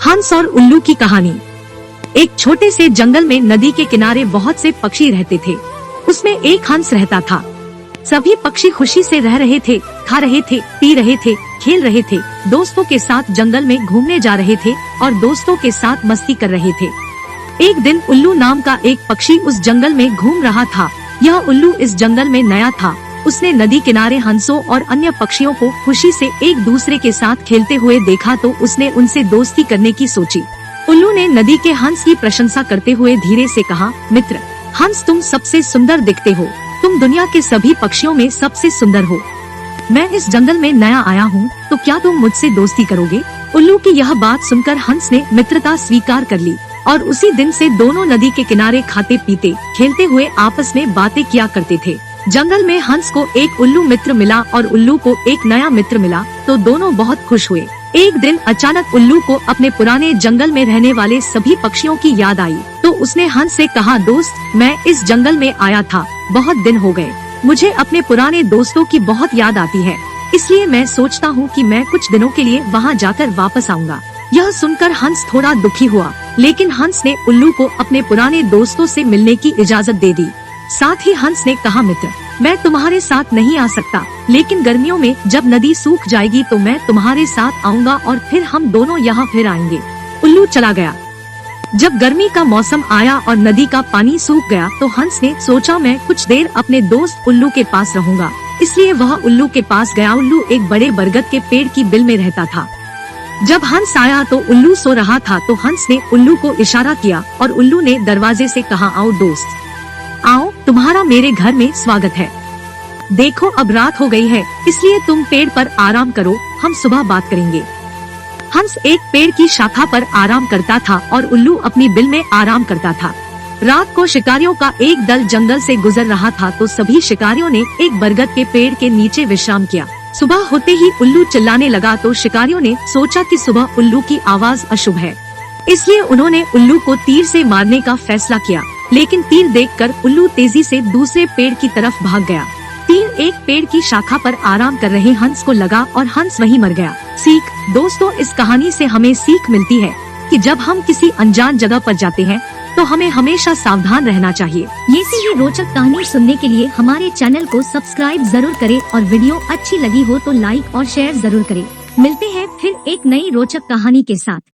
हंस और उल्लू की कहानी। एक छोटे से जंगल में नदी के किनारे बहुत से पक्षी रहते थे। उसमें एक हंस रहता था। सभी पक्षी खुशी से रह रहे थे, खा रहे थे, पी रहे थे, खेल रहे थे, दोस्तों के साथ जंगल में घूमने जा रहे थे और दोस्तों के साथ मस्ती कर रहे थे। एक दिन उल्लू नाम का एक पक्षी उस जंगल में घूम रहा था। यह उल्लू इस जंगल में नया था। उसने नदी किनारे हंसों और अन्य पक्षियों को खुशी से एक दूसरे के साथ खेलते हुए देखा तो उसने उनसे दोस्ती करने की सोची। उल्लू ने नदी के हंस की प्रशंसा करते हुए धीरे से कहा, मित्र हंस, तुम सबसे सुंदर दिखते हो। तुम दुनिया के सभी पक्षियों में सबसे सुंदर हो। मैं इस जंगल में नया आया हूँ, तो क्या तुम मुझसे दोस्ती करोगे? उल्लू की यह बात सुनकर हंस ने मित्रता स्वीकार कर ली और उसी दिन से दोनों नदी के किनारे खाते पीते खेलते हुए आपस में बातें किया करते थे। जंगल में हंस को एक उल्लू मित्र मिला और उल्लू को एक नया मित्र मिला तो दोनों बहुत खुश हुए। एक दिन अचानक उल्लू को अपने पुराने जंगल में रहने वाले सभी पक्षियों की याद आई तो उसने हंस से कहा, दोस्त, मैं इस जंगल में आया था, बहुत दिन हो गए, मुझे अपने पुराने दोस्तों की बहुत याद आती है, इसलिए मैं सोचता हूँ कि मैं कुछ दिनों के लिए वहाँ जाकर वापस आऊँगा। यह सुनकर हंस थोड़ा दुखी हुआ, लेकिन हंस ने उल्लू को अपने पुराने दोस्तों से मिलने की इजाजत दे दी। साथ ही हंस ने कहा, मित्र, मैं तुम्हारे साथ नहीं आ सकता, लेकिन गर्मियों में जब नदी सूख जाएगी तो मैं तुम्हारे साथ आऊँगा और फिर हम दोनों यहाँ फिर आएंगे। उल्लू चला गया। जब गर्मी का मौसम आया और नदी का पानी सूख गया तो हंस ने सोचा, मैं कुछ देर अपने दोस्त उल्लू के पास रहूंगा, इसलिए वह उल्लू के पास गया। उल्लू एक बड़े बरगद के पेड़ की बिल में रहता था। जब हंस आया तो उल्लू सो रहा था तो हंस ने उल्लू को इशारा किया और उल्लू ने दरवाजे से कहा, आओ दोस्त, आओ, तुम्हारा मेरे घर में स्वागत है। देखो अब रात हो गई है, इसलिए तुम पेड़ पर आराम करो, हम सुबह बात करेंगे। हंस एक पेड़ की शाखा पर आराम करता था और उल्लू अपनी बिल में आराम करता था। रात को शिकारियों का एक दल जंगल से गुजर रहा था तो सभी शिकारियों ने एक बरगद के पेड़ के नीचे विश्राम किया। सुबह होते ही उल्लू चिल्लाने लगा तो शिकारियों ने सोचा कि सुबह उल्लू की आवाज अशुभ है, इसलिए उन्होंने उल्लू को तीर से मारने का फैसला किया। लेकिन तीर देखकर उल्लू तेजी से दूसरे पेड़ की तरफ भाग गया। तीर एक पेड़ की शाखा पर आराम कर रहे हंस को लगा और हंस वहीं मर गया। सीख, दोस्तों, इस कहानी से हमें सीख मिलती है कि जब हम किसी अनजान जगह पर जाते हैं तो हमें हमेशा सावधान रहना चाहिए। ऐसी ही रोचक कहानी सुनने के लिए हमारे चैनल को सब्सक्राइब जरूर करें और वीडियो अच्छी लगी हो तो लाइक और शेयर जरूर करें। मिलते हैं फिर एक नई रोचक कहानी के साथ।